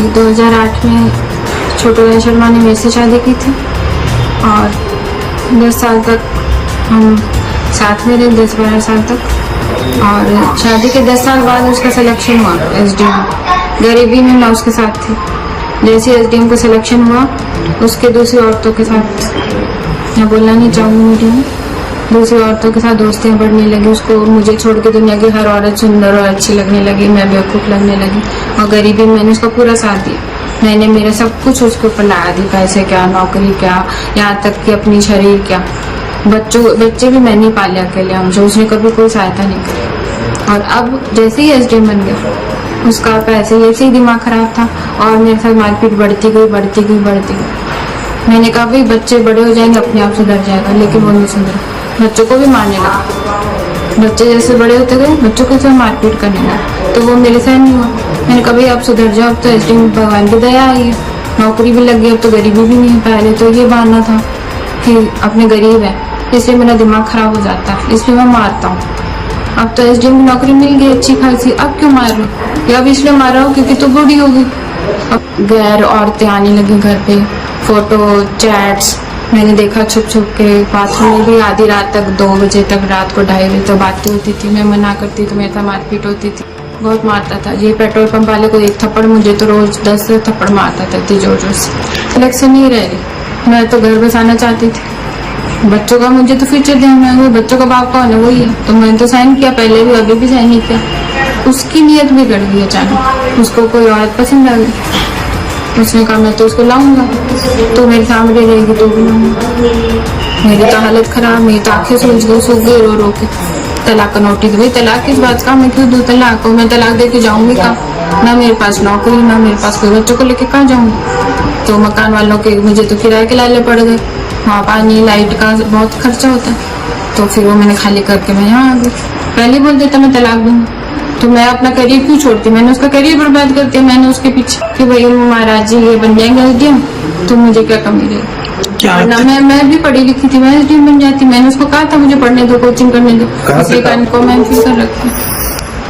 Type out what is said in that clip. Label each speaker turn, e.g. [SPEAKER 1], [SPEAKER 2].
[SPEAKER 1] 2008 में छोटूलाल शर्मा ने मेरे से शादी की थी और 10 साल तक हम साथ में रहे, 10-12 साल तक। और शादी के 10 साल बाद उसका सिलेक्शन हुआ एसडीएम। गरीबी में मैं उसके साथ थी। जैसे एसडीएम का सिलेक्शन हुआ उसके दूसरी औरतों के साथ, मैं बोलना नहीं चाहूँगी मीडिया में, दूसरी औरतों के साथ दोस्तियाँ बढ़ने लगी। उसको मुझे छोड़ के दुनिया की हर औरत सुंदर और अच्छी लगने लगी, मैं बेवकूफ़ लगने लगी। और गरीबी में मैंने उसका पूरा साथ दिया। मैंने मेरा सब कुछ उसके ऊपर लगा दी, पैसे क्या, नौकरी क्या, यहाँ तक कि अपनी शरीर क्या। बच्चे भी मैंने पाले अकेले, हमसे उसने कभी कोई सहायता नहीं करी। और अब जैसे ही एसडीएम बन गया उसका पैसे ऐसे ही दिमाग खराब था और मेरे साथ मारपीट बढ़ती गई। मैंने कहा भाई बच्चे बड़े हो जाएंगे अपने आप सुधर जाएगा, लेकिन वो नहीं सुधरा। बच्चों को भी मारने लगा। बच्चे जैसे बड़े होते गए बच्चों के साथ मारपीट करने लगा, तो वो मेरे साथ नहीं हुआ। मैंने कहा भाई आप सुधर जाओ, अब तो एसडीएम भगवान की दया आई है, नौकरी भी लग गई, अब तो गरीबी भी नहीं है। पहले तो ये बहाना था कि अपने गरीब है इसलिए मेरा दिमाग खराब हो जाता है, इसलिए मैं मारता हूँ। अब तो एसडीएम की नौकरी मिल गई अच्छी खासी, अब क्यों मार रहे हो? या अब इसलिए मार रहा हूँ क्योंकि तो बूढ़ी हो गई। अब गैर औरतें आने लगी घर पे, फोटो चैट्स मैंने देखा छुप छुप के। बाथरूम में भी आधी रात तक 2 बजे तक, रात को 2:30 बजे तक बातें होती थी। मैं मना करती तो मेरे साथ मारपीट होती थी, बहुत मारता था। ये पेट्रोल पंप वाले को एक थप्पड़, मुझे तो रोज 10 थप्पड़ मारता था इतनी जोर जोर से। सिलेक्शन नहीं रह रही, मैं तो घर बसाना चाहती थी। बच्चों का मुझे तो फ्यूचर ध्यान है, बच्चों का बाप कौन है? वही है। तो मैंने तो साइन किया पहले भी, अभी भी साइन नहीं किया। उसकी नीयत बिगड़ गई अचानक, उसको कोई औरत पसंद आ गई। उसने कहा मैं तो उसको लाऊंगा, तो मेरे सामने रहेगी तो भी लाऊंगा। मेरी तो हालत खराब, मेरी तो आंखें सूख गई रो रो के। तलाक का नोटिस, भाई तलाक किस बात का? मैं क्यों दूं तलाक को? मैं तलाक दे के जाऊंगी कहाँ? ना मेरे पास नौकरी, ना मेरे पास कोई, बच्चों को लेके कहाँ जाऊंगी? तो मकान वालों के मुझे तो किराए के लाले पड़ गए। वहाँ पानी लाइट का बहुत खर्चा होता है, तो फिर वो मैंने खाली करके मैं यहाँ आ गई। पहले बोल देता मैं तलाक दूंगी तो मैं अपना करियर क्यों छोड़ती? मैंने उसका करियर बर्बाद कर दिया। मैंने उसके पीछे कि भाई महाराज जी ये बन जाएंगे एसडीएम, तो मुझे क्या कमी रहेगी? ना मैं भी पढ़ी लिखी थी, मैं एसडीएम बन जाती। मैंने उसको कहा था मुझे पढ़ने दो, कोचिंग करने दो, उसी कारण को मैं फिर कर रखी।